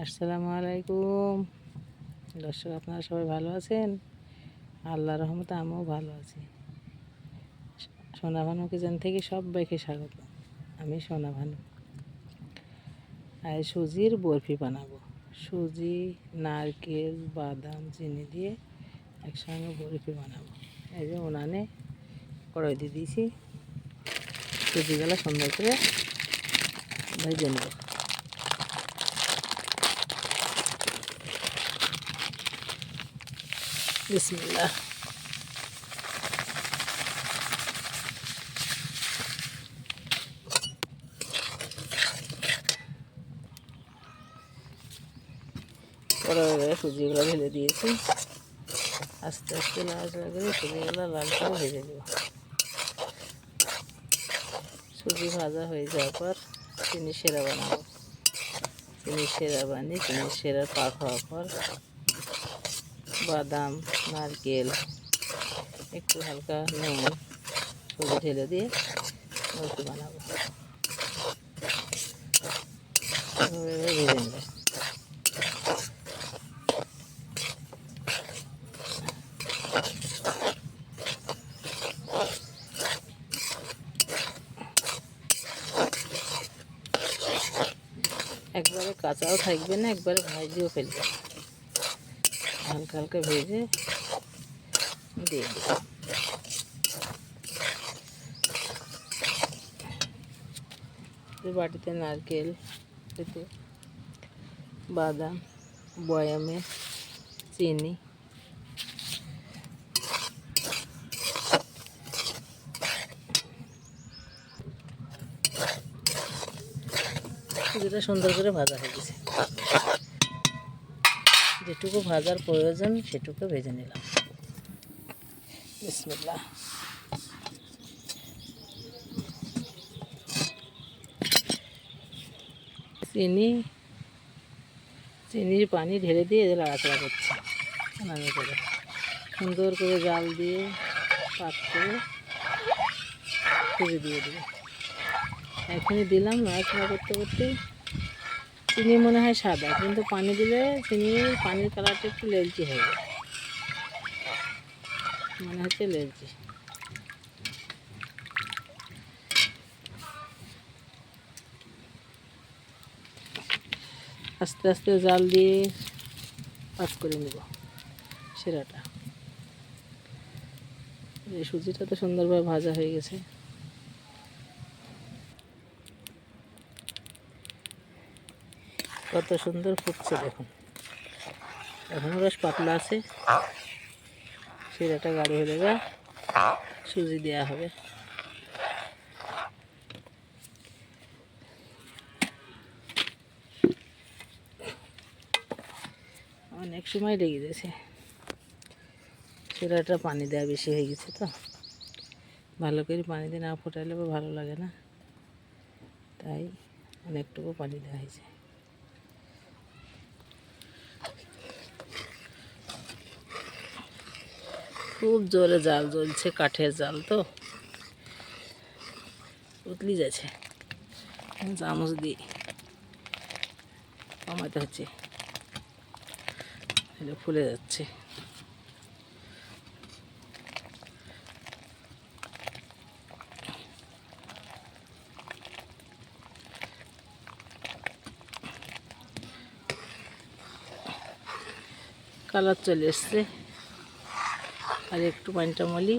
আসসালামু আলাইকুম দর্শক, আপনারা সবাই ভালো আছেন? আল্লাহর রহমতে আমিও ভালো আছি। সোনা ভানু কিচেন থেকে সবাইকে স্বাগত। আমি সোনা ভানু। আর সুজির বরফি বানাবো। সুজি, নারকেল, বাদাম, চিনি দিয়ে একসঙ্গে বরফি বানাবো। এই যে উনানে কড়াই দিয়ে দিয়েছি, সুজিগুলো সুন্দর করে ভেজে নেব। বিসমিল্লাহ। কড়াইয়ে সুজিগুলো ঢেলে দিয়েছি। আস্তে আস্তে নাড়াচাড়া করে সুজিগুলো লাল করে ভেজে দেব। সুজি ভাজা হয়ে যাওয়ার পর চিনি সেরা বানাবো। চিনি সেরা বানিয়ে চিনি সেরার পাক হওয়ার পর বাদাম, নারকেল, একটু হালকা নুন, সুজি ঢেলে দিয়ে বরফি বানাবো। ভেজে নেব। একবারে কাঁচাও থাকবে না, একবারে ভাজিও ফেলবে না, হালকা হালকা ভেজে দিয়ে দেব। বাটিতে নারকেল, এতে বাদাম, বয়ামে চিনি, সুজিটা সুন্দর করে ভাজা হয়ে গেছে। যেটুকু ভাজার প্রয়োজন সেটুকু ভেজে নিলাম। বিসমিল্লাহ। চিনির পানি ঢেলে দিয়ে নাড়াচাড়া করছি। নাড়াচাড়া করে সুন্দর করে জাল দিয়ে পাক করে সুজি দিয়ে দেবো। এখনই দিলাম। নাড়াচাড়া করতে করতে চিনি মনে হয় সাদা, কিন্তু পানি দিলে পানির কালারটা একটু লেলচি হয়ে যায়, মনে হচ্ছে লেলচি। আস্তে আস্তে জাল দিয়ে পাক করে নেব শিরাটা। এই সুজিটা তো সুন্দরভাবে ভাজা হয়ে গেছে। কত সুন্দর ফুটছে দেখুন। এখনও বেশ পাতলা আছে। শিরাটা গাঢ় হয়ে যাবে, সুজি দেওয়া হবে। অনেক সময় লেগে গেছে। শিরাটা পানি দেওয়া বেশি হয়ে গেছে, তো ভালো করে পানি দিয়ে না ফোটালে ভালো লাগে না, তাই অনেকটুকু পানি দেওয়া হয়েছে। খুব জোরে জাল জ্বলছে, কাঠের জাল তো উতলি যাচ্ছে। চামচ দিয়ে কমাতে হচ্ছে, ফুলে যাচ্ছে। কালার চলে এসছে। আর একটু পানিটা মলি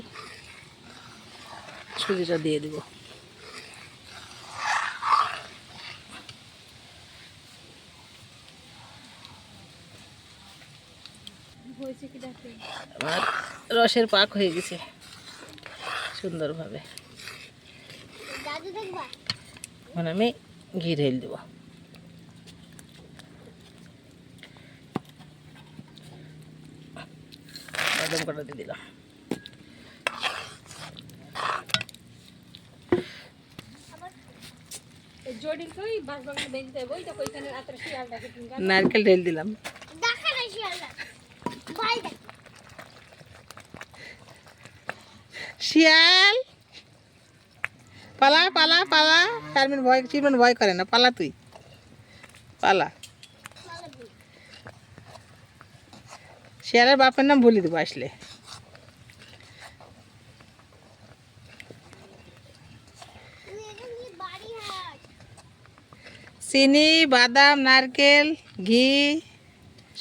সুজিটা দিয়ে দিব। আমার রসের পাক হয়ে গেছে সুন্দরভাবে। এখন আমি ঘি ঢেলে দেব। বাদাম কটা দিয়ে দিলাম। নারকেল ঢেলে দিলাম। শিয়াল পালা পালা পালা। চিরমিন ভয় করে না, পালা তুই পালা। শেয়ালের বাপের নাম বলে দেবো আসলে। চিনি, বাদাম, নারকেল, ঘি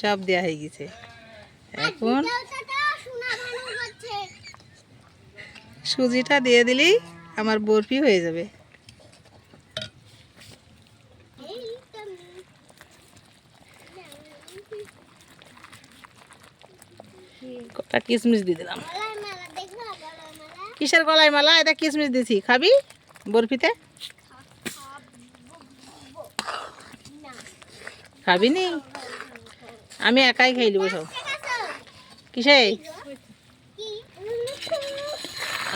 সব দেওয়া হয়ে গেছে। এখন সুজিটা দিয়ে দিলেই আমার বরফি হয়ে যাবে। কটা কিশমিশ দিয়ে দিলাম। কিসের গলায় মালা? এটা কিশমিশ দিছি, খাবি বরফিতে? খাবি নি? আমি একাই খাই নেবো সব। কিসে?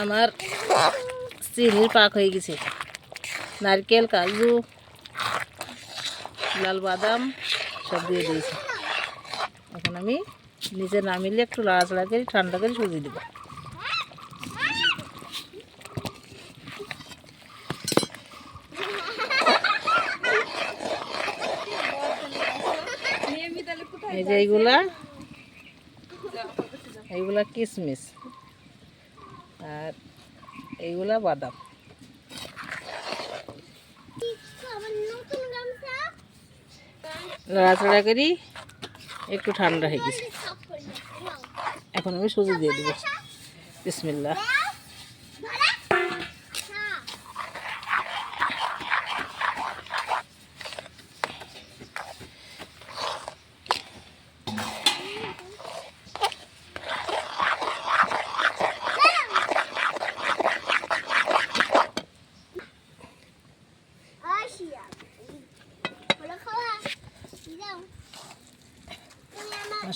আমার চিনির পাক হয়ে গেছে। নারকেল, কাজু, লাল বাদাম সব দিয়ে দিয়েছি। এখন আমি নিচে নামিলে একটু লাড়াচাড়া করে ঠান্ডা করে সুজি দেবো। এই যে এইগুলা কিশমিশ আর এইগুলা বাদাম। লাড়াচাড়া করি একটু ঠান্ডা হয়ে গেছে। এখন আমি সুজি দিয়ে দেবো। বিসমিল্লাহ।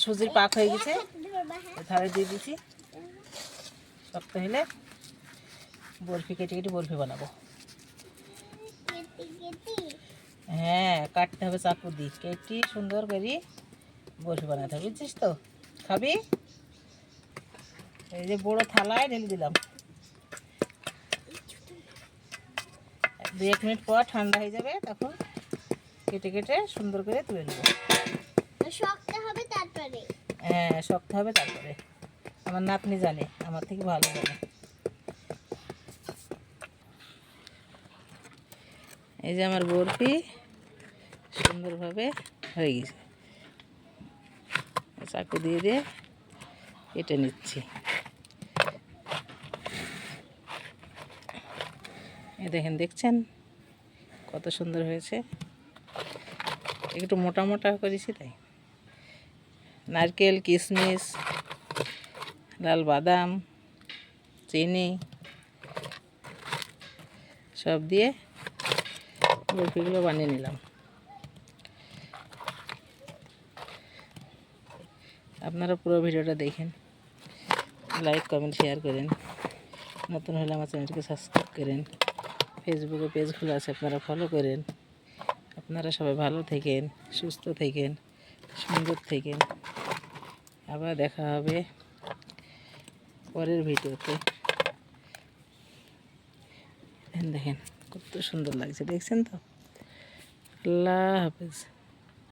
সুজির পাক হয়ে গেছে, ধারে দিয়ে দিচ্ছি। শক্ত হলে বরফি কেটে কেটে বরফি বানাবো। হ্যাঁ, কাটতে হবে চাকু দিয়ে, কেটে সুন্দর করে বরফি বানাতে হবে, বুঝছিস তো? খাবি? এই যে বড় থালায় ঢেলে দিলাম। 2-1 মিনিট পর ঠান্ডা হয়ে যাবে, তখন কেটে কেটে সুন্দর করে তুলে নেব। শক্ত হবে তারপরে? হ্যাঁ, শক্ত হবে তারপরে। আমার নাতনি জানে, আমার থেকে ভালো জানে। এই যে আমার বরফি সুন্দরভাবে হয়ে গেছে। চাকু দিয়ে দিয়ে কেটে নিচ্ছি। এই দেখেন, দেখছেন কত সুন্দর হয়েছে। একটু মোটা মোটা করেছি তাই। নারকেল, কিশমিশ, লাল বাদাম, চিনি সব দিয়ে বরফিগুলো বানিয়ে নিলাম। আপনারা পুরো ভিডিওটা দেখেন, লাইক, কমেন্ট, শেয়ার করেন। নতুন হলে আমার চ্যানেলটিকে সাবস্ক্রাইব করেন। ফেসবুকে পেজ খোলা আছে, আপনারা ফলো করেন। আপনারা সবাই ভালো থাকেন, সুস্থ থাকেন, সুন্দর থাকেন। আবার দেখা হবে পরের ভিডিওতে। দেখেন কত সুন্দর লাগছে, দেখছেন তো? আল্লাহ হাফেজ।